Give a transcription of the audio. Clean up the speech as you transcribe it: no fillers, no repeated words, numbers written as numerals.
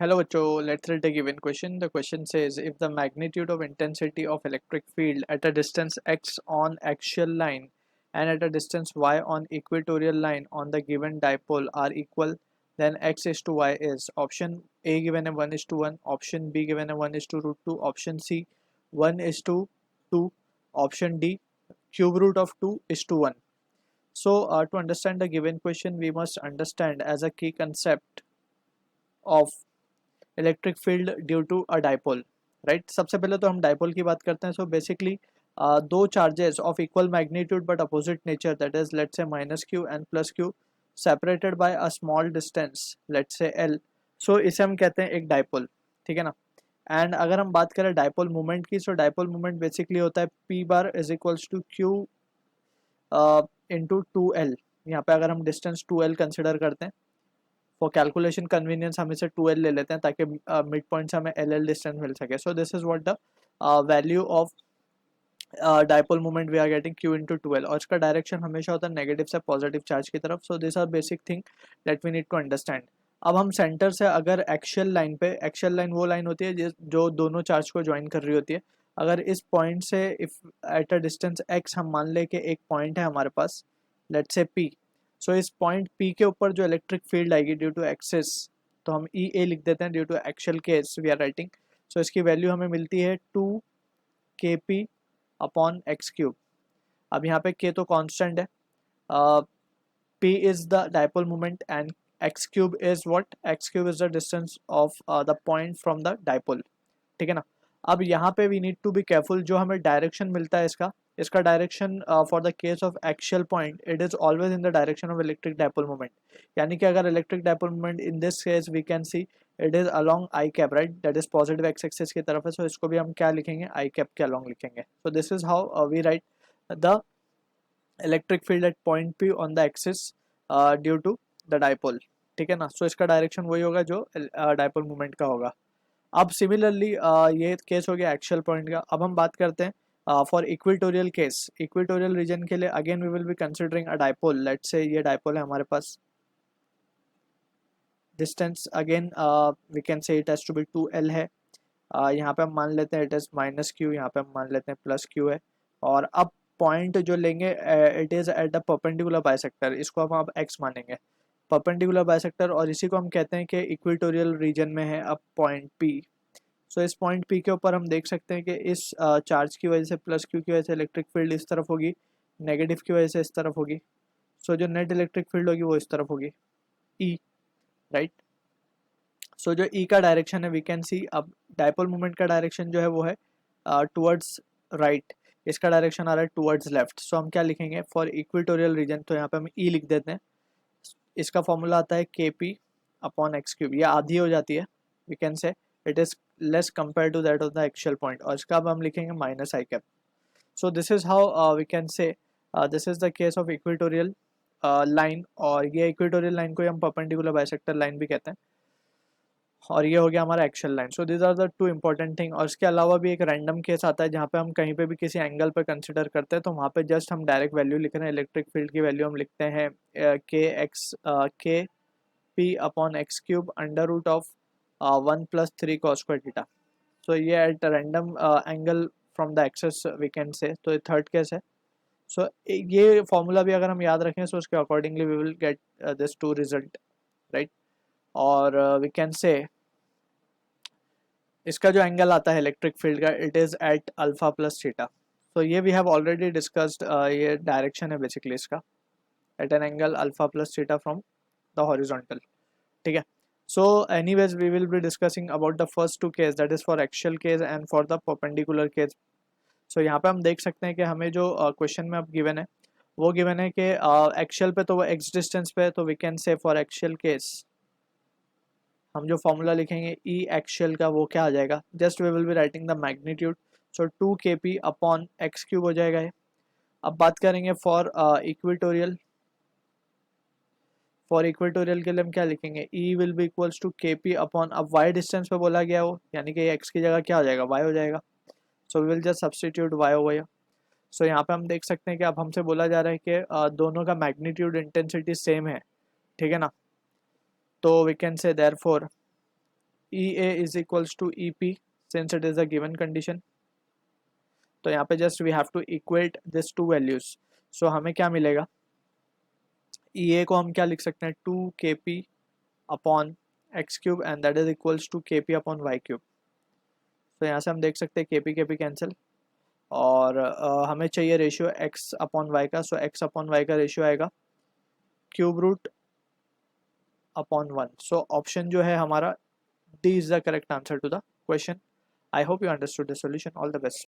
Hello, Cho. Let's read a given question. The question says if the magnitude of intensity of electric field at a distance x on axial line and at a distance y on equatorial line on the given dipole are equal, then x is to y is option A given as 1 is to 1, option B given as 1 is to root 2, option C 1 is to 2, option D cube root of 2 is to 1. So, to understand the given question, we must understand as a key concept of electric field due to a dipole right. सबसे पहले तो हम dipole की बात करते हैं। So basically दो charges of equal magnitude but opposite nature that is let's say minus Q and plus Q separated by a small distance let's say L. So इसे हम कहते हैं एक डाइपोल, ठीक है ना। एंड अगर हम बात करें डाइपोल मोमेंट की, सो डाइपोल मोमेंट बेसिकली होता है P bar is equals to Q into two L. यहाँ पे अगर हम डिस्टेंस टू एल कंसिडर करते हैं, फॉर कैलकुलेशन कन्वीनियंस हम इसे 2L ले लेते हैं ताकि मिड पॉइंट से हमें LL डिस्टेंस मिल सके। So this is what the value of dipole moment we are getting Q into 2L, और इसका डायरेक्शन हमेशा होता है नेगेटिव से पॉजिटिव चार्ज की तरफ। So this are basic thing that we need to understand. अब हम सेंटर से अगर एक्शियल लाइन पे, एक्शियल लाइन वो लाइन होती है जो दोनों चार्ज को ज्वाइन कर रही होती है। अगर इस पॉइंट से if at a distance x हम मान ले कि एक पॉइंट है हमारे पास लेट्स से P। सो इस पॉइंट P के ऊपर जो इलेक्ट्रिक फील्ड आएगी ड्यू टू एक्सिस, तो हम ई ए लिख देते हैं due to axial case we are writing. So इसकी वैल्यू हमें मिलती है 2 kp अपॉन एक्स क्यूब। अब यहाँ पे k तो कांस्टेंट है, p is the dipole moment and X cube is what, X cube is the distance of the point from the dipole, ठीक है ना। अब यहाँ पे we need to be careful, जो हमें डायरेक्शन मिलता है इसका, इसका direction for the case of axial point it is always in the direction of electric dipole moment. यानी कि अगर electric dipole moment in this case we can see it is along I cap, right, that is positive x axis की तरफ है। सो इसको भी हम क्या लिखेंगे, आई कैप के अलोंग लिखेंगे। So this is how we write the electric field at point P on the axis due to the dipole, ठीक है ना। सो इसका डायरेक्शन वही होगा जो डाइपोल मोमेंट का होगा। अब सिमिलरली ये केस हो गया एक्शियल पॉइंट का। अब हम बात करते हैं for equatorial case. Equatorial region के लिए again we will be considering a dipole. Let's say ये डाइपोल है हमारे पास, distance again we can say it has to be 2L है। यहाँ पे हम मान लेते हैं इट इज माइनस क्यू, यहाँ पे हम मान लेते हैं प्लस क्यू है। और अब पॉइंट जो लेंगे it is at the perpendicular bisector, इसको हम अब एक्स मानेंगे, परपेंडिकुलर बाइसेक्टर, और इसी को हम कहते हैं कि इक्वेटोरियल रीजन में है अब पॉइंट पी। सो इस पॉइंट पी के ऊपर हम देख सकते हैं कि इस चार्ज की वजह से, प्लस क्यू की वजह से इलेक्ट्रिक फील्ड इस तरफ होगी, नेगेटिव की वजह से इस तरफ होगी। सो जो नेट इलेक्ट्रिक फील्ड होगी वो इस तरफ होगी, ई, राइट। सो जो ई का डायरेक्शन है वी कैन सी, अब डाइपोल मोमेंट का डायरेक्शन जो है वो है टुवर्ड्स राइट, इसका डायरेक्शन आ रहा है टुवर्ड्स लेफ्ट। सो हम क्या लिखेंगे फॉर इक्वेटोरियल रीजन, तो यहाँ पे हम ई लिख देते हैं। इसका फॉर्मूला आता है के पी अपॉन एक्स क्यूब, ये आधी हो जाती है, we can say it is less compare to that of the actual point, और इसका अब हम लिखेंगे minus I cap. So this is how we can say this is the case of equatorial line, और ये इक्वेटोरियल लाइन को हम perpendicular bisector line भी कहते हैं, और ये हो गया हमारा action line. So this are the two important thing. और इसके अलावा भी एक रैंडम केस आता है जहाँ पे हम कहीं पे भी किसी एंगल पे कंसिडर करते हैं, तो वहाँ पे जस्ट हम डायरेक्ट वैल्यू लिख रहे हैं, इलेक्ट्रिक फील्ड की वैल्यू हम लिखते हैं K P upon X cube under root of 1 + 3 cos square theta. So ये at random angle from the axis we can say, तो ये थर्ड केस है। सो ये फॉर्मूला भी अगर हम याद रखें सो उसके accordingly we will get this two result, right. और वी कैन से इसका जो एंगल आता है इलेक्ट्रिक फील्ड का it is at alpha plus theta. So ये वी हैव ऑलरेडी डिस्कस्ड, ये डायरेक्शन है बेसिकली इसका, at an angle alpha plus theta from the horizontal, ठीक है। So anyways we will be discussing about the first two case, that is for axial case and for the perpendicular case. So यहाँ पे हम देख सकते हैं कि हमें जो क्वेश्चन में अब गिवन है वो गिवन है कि एक्शियल पे तो वो एक्स डिस्टेंस पे है, तो we can say for axial case हम जो फॉर्मूला लिखेंगे ई एक्शियल का वो क्या आ जाएगा, just we will be writing the magnitude. So 2 kp upon X cube हो जाएगा ये। अब बात करेंगे फॉर इक्वेटोरियल, फॉर इक्वेटोरियल के लिए हम क्या लिखेंगे, ई विल बी इक्वल्स टू के पी अपॉन, अब वाई डिस्टेंस पे बोला गया हो यानी कि एक्स की जगह क्या हो जाएगा, वाई हो जाएगा। So we will just substitute Y over here. So यहाँ पे हम देख सकते हैं कि अब हमसे बोला जा रहा है कि दोनों का मैग्नीट्यूड इंटेंसिटी सेम है, ठीक है ना। तो we can say therefore EA is equals to EP since it is a given condition. तो यहाँ पे just we have to equate this two values. So हमें क्या मिलेगा, EA को हम क्या लिख सकते हैं, 2kp upon X cube and that is equals to kp upon Y cube. तो यहाँ से हम देख सकते हैं kp कैंसिल और हमें चाहिए रेशियो x अपॉन वाई का. सो x अपॉन वाई का रेशियो आएगा cube root upon 1. So option जो है हमारा D is the correct answer to the question. I hope you understood the solution. All the best.